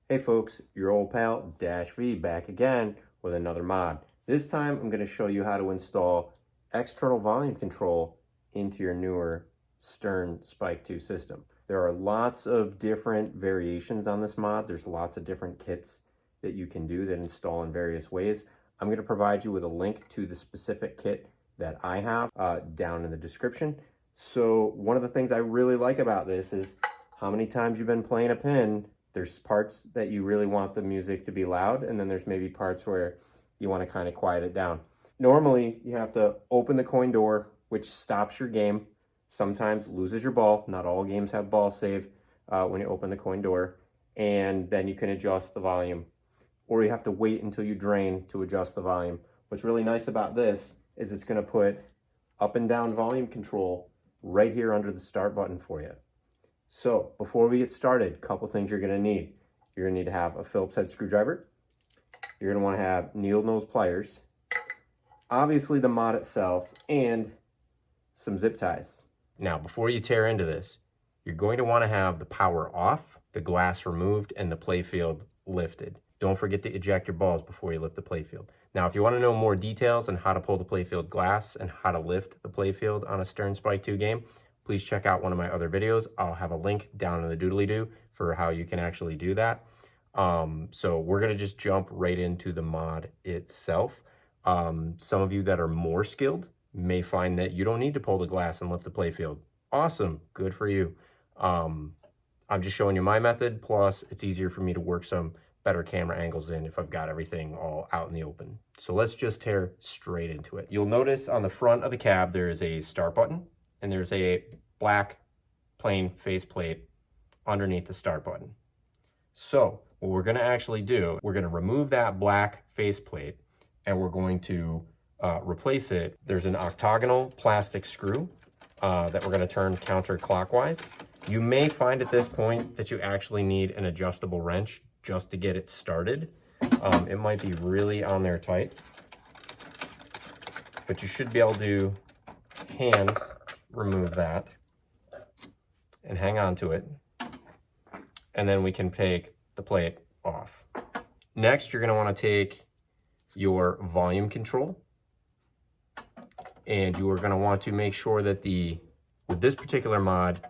Hey folks, your old pal Dash V back again with another mod. This time I'm going to show you how to install external volume control into your newer Stern Spike 2 system. There are lots of different variations on this mod. There's lots of different kits that you can do that install in various ways. I'm going to provide you with a link to the specific kit that I have down in the description. So one of the things I really like about this is how many times you've been playing a pin. There's parts that you really want the music to be loud, and then there's maybe parts where you want to kind of quiet it down. Normally, you have to open the coin door, which stops your game. Sometimes loses your ball. Not all games have ball save when you open the coin door. And then you can adjust the volume. Or you have to wait until you drain to adjust the volume. What's really nice about this is it's going to put up and down volume control right here under the start button for you. So before we get started, a couple things you're going to need. You're going to need to have a Phillips head screwdriver. You're going to want to have needle nose pliers. Obviously the mod itself and some zip ties. Now before you tear into this, you're going to want to have the power off, the glass removed, and the playfield lifted. Don't forget to eject your balls before you lift the playfield. Now if you want to know more details on how to pull the playfield glass and how to lift the playfield on a Stern Spike 2 game, please check out one of my other videos. I'll have a link down in the doodly-doo for how you can actually do that. So we're going to just jump right into the mod itself. Some of you that are more skilled may find that you don't need to pull the glass and lift the playfield. Awesome. Good for you. I'm just showing you my method. Plus, it's easier for me to work some better camera angles in if I've got everything all out in the open. So let's just tear straight into it. You'll notice on the front of the cab, there is a start button. And there's a black plain faceplate underneath the start button. So what we're going to actually do, we're going to remove that black faceplate and we're going to replace it. There's an octagonal plastic screw that we're going to turn counterclockwise. You may find at this point that you actually need an adjustable wrench just to get it started. It might be really on there tight, but you should be able to hand remove that and hang on to it, and then we can take the plate off. Next, you're going to want to take your volume control, and you are going to want to make sure that with this particular mod,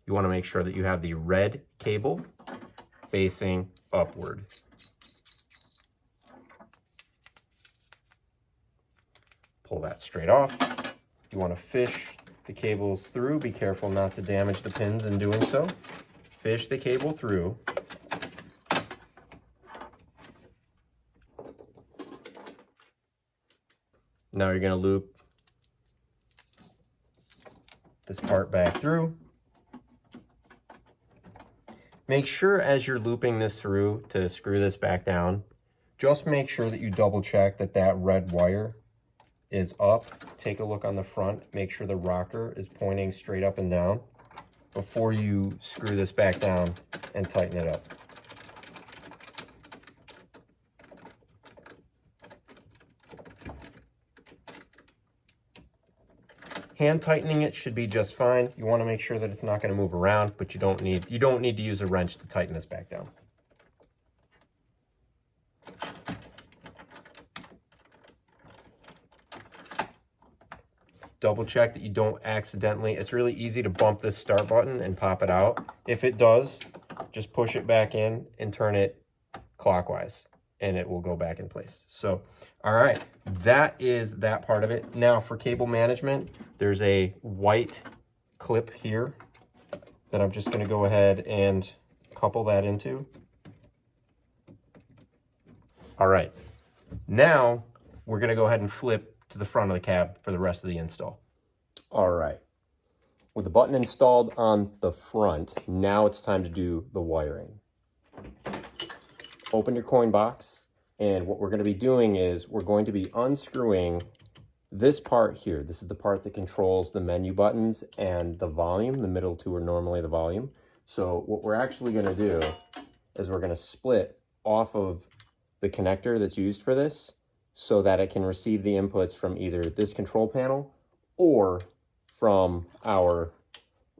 you want to make sure that you have the red cable facing upward. Pull that straight off. You want to fish the cables through. Be careful not to damage the pins in doing so. Fish the cable through. Now you're going to loop this part back through. Make sure as you're looping this through to screw this back down, just make sure that you double check that that red wire is up. Take a look on the front, make sure the rocker is pointing straight up and down before you screw this back down and tighten it up. Hand tightening it should be just fine. You want to make sure that it's not going to move around, but you don't need to use a wrench to tighten this back down. Double check that you don't accidentally, it's really easy to bump this start button and pop it out. If it does, just push it back in and turn it clockwise and it will go back in place. So, all right, that is that part of it. Now for cable management, there's a white clip here that I'm just gonna go ahead and couple that into. All right, now we're gonna go ahead and flip to the front of the cab for the rest of the install. All right, with the button installed on the front, now it's time to do the wiring. Open your coin box, and what we're going to be doing is we're going to be unscrewing this part here. This is the part that controls the menu buttons and the volume. The middle two are normally the volume. So what we're actually going to do is we're going to split off of the connector that's used for this, so that it can receive the inputs from either this control panel or from our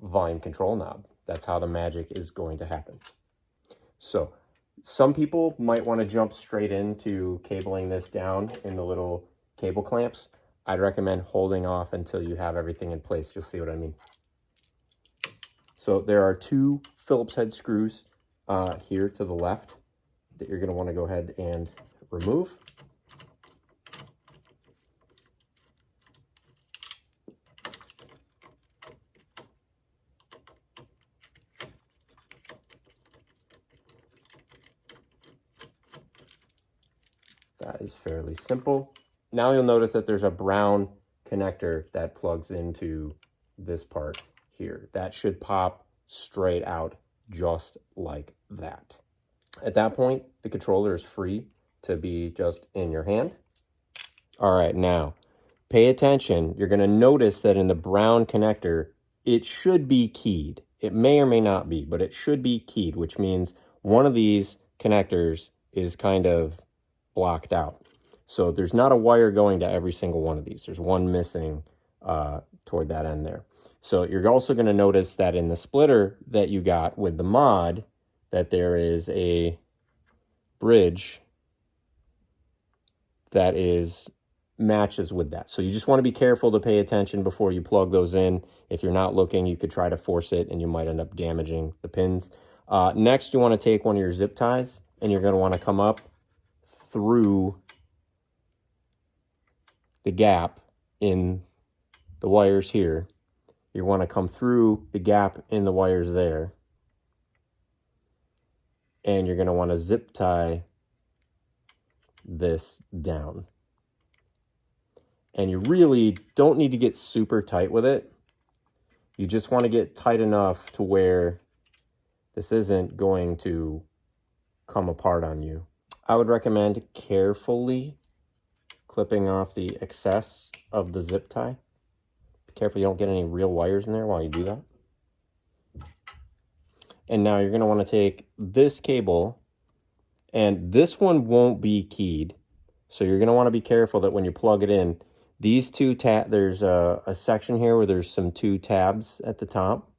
volume control knob. That's how the magic is going to happen. So Some people might want to jump straight into cabling this down in the little cable clamps. I'd recommend holding off until you have everything in place. You'll see what I mean. So there are 2 Phillips head screws here to the left that you're going to want to go ahead and remove. That is fairly simple. Now you'll notice that there's a brown connector that plugs into this part here. That should pop straight out just like that. At that point, the controller is free to be just in your hand. All right, now pay attention. You're going to notice that in the brown connector, it should be keyed. It may or may not be, but it should be keyed, which means one of these connectors is kind of blocked out. So there's not a wire going to every single one of these. There's one missing toward that end there. So you're also going to notice that in the splitter that you got with the mod, that there is a bridge that matches with that. So you just want to be careful to pay attention before you plug those in. If you're not looking, you could try to force it and you might end up damaging the pins. Next, you want to take one of your zip ties and you're going to want to come up through the gap in the wires here. You want to come through the gap in the wires there. And you're going to want to zip tie this down. And you really don't need to get super tight with it. You just want to get tight enough to where this isn't going to come apart on you. I would recommend carefully clipping off the excess of the zip tie. Be careful you don't get any real wires in there while you do that. And now you're going to want to take this cable, and this one won't be keyed. So you're going to want to be careful that when you plug it in, these two there's a section here where there's some 2 tabs at the top.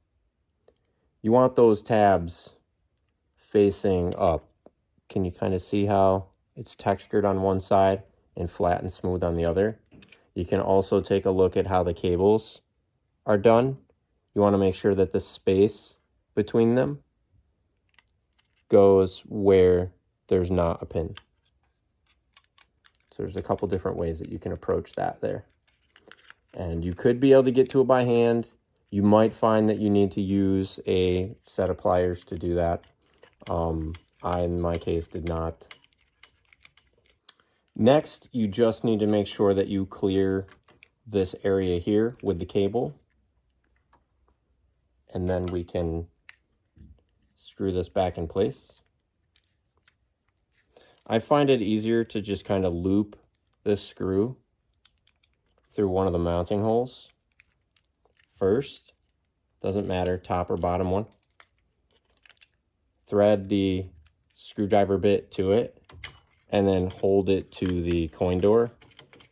You want those tabs facing up. Can you kind of see how it's textured on one side and flat and smooth on the other? You can also take a look at how the cables are done. You want to make sure that the space between them goes where there's not a pin. So there's a couple different ways that you can approach that there. And you could be able to get to it by hand. You might find that you need to use a set of pliers to do that. I, in my case, did not. Next, you just need to make sure that you clear this area here with the cable. And then we can screw this back in place. I find it easier to just kind of loop this screw through one of the mounting holes first. Doesn't matter, top or bottom one. Thread the screwdriver bit to it and then hold it to the coin door,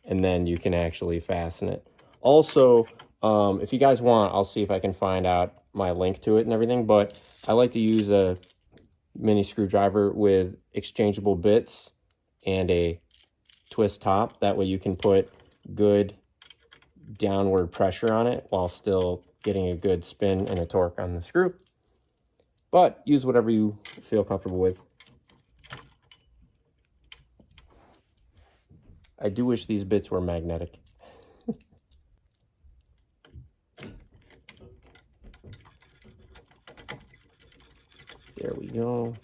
and then you can actually fasten it. Also, if you guys want, I'll see if I can find out my link to it and everything, but I like to use a mini screwdriver with exchangeable bits and a twist top. That way you can put good downward pressure on it while still getting a good spin and a torque on the screw. But use whatever you feel comfortable with. I do wish these bits were magnetic. There we go.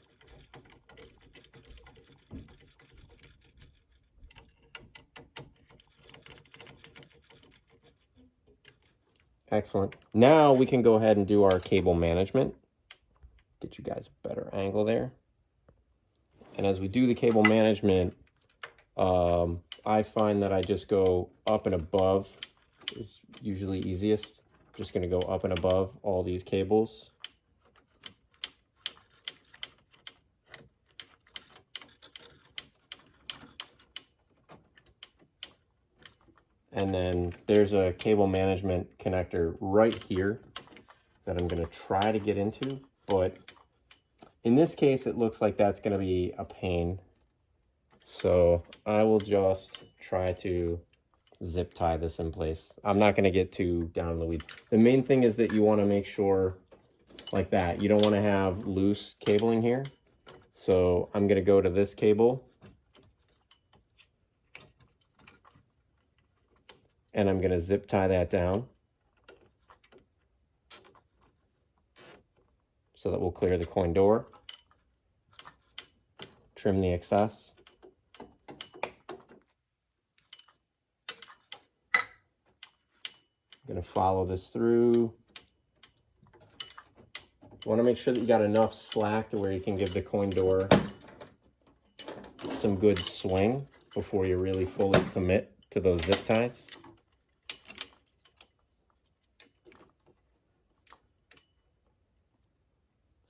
Excellent. Now we can go ahead and do our cable management. Get you guys a better angle there. And as we do the cable management, I find that I just go up and above is usually easiest. Just going to go up and above all these cables. And then there's a cable management connector right here that I'm going to try to get into, but In this case, it looks like that's going to be a pain. So I will just try to zip tie this in place. I'm not going to get too down in the weeds. The main thing is that you want to make sure like that. You don't want to have loose cabling here. So I'm going to go to this cable and I'm going to zip tie that down so that we'll clear the coin door, trim the excess. I'm going to follow this through. You want to make sure that you got enough slack to where you can give the coin door some good swing before you really fully commit to those zip ties.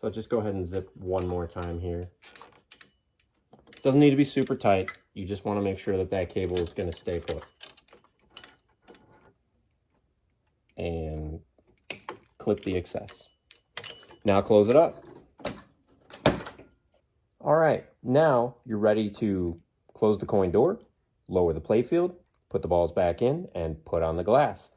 So just go ahead and zip one more time here. Doesn't need to be super tight. You just want to make sure that that cable is going to stay put. And clip the excess. Now close it up. All right, now you're ready to close the coin door, lower the playfield, put the balls back in, and put on the glass.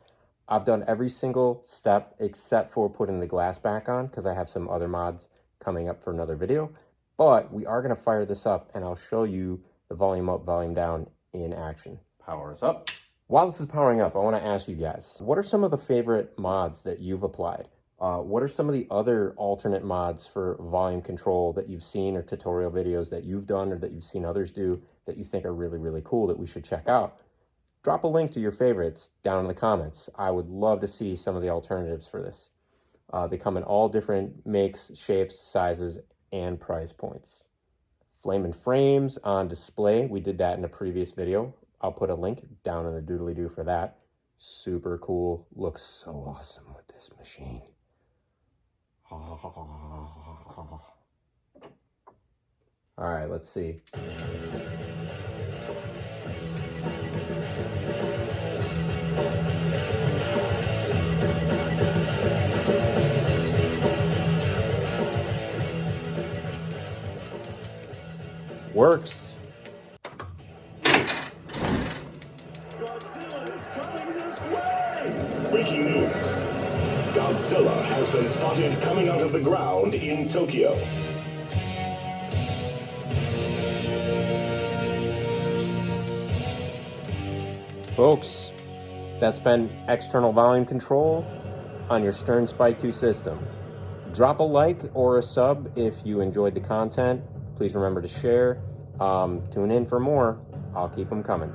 I've done every single step except for putting the glass back on because I have some other mods coming up for another video. But we are going to fire this up and I'll show you the volume up, volume down in action. Power us up. While this is powering up, I want to ask you guys, what are some of the favorite mods that you've applied? What are some of the other alternate mods for volume control that you've seen, or tutorial videos that you've done or that you've seen others do that you think are really, really cool that we should check out? Drop a link to your favorites down in the comments. I would love to see some of the alternatives for this. They come in all different makes, shapes, sizes, and price points. Flamin frames on display. We did that in a previous video. I'll put a link down in the doodly-doo for that. Super cool. Looks so awesome with this machine. All right, let's see. Works. Godzilla is coming this way! Breaking news. Godzilla has been spotted coming out of the ground in Tokyo. Folks, that's been external volume control on your Stern Spike 2 system. Drop a like or a sub if you enjoyed the content. Please remember to share. Tune in for more. I'll keep them coming.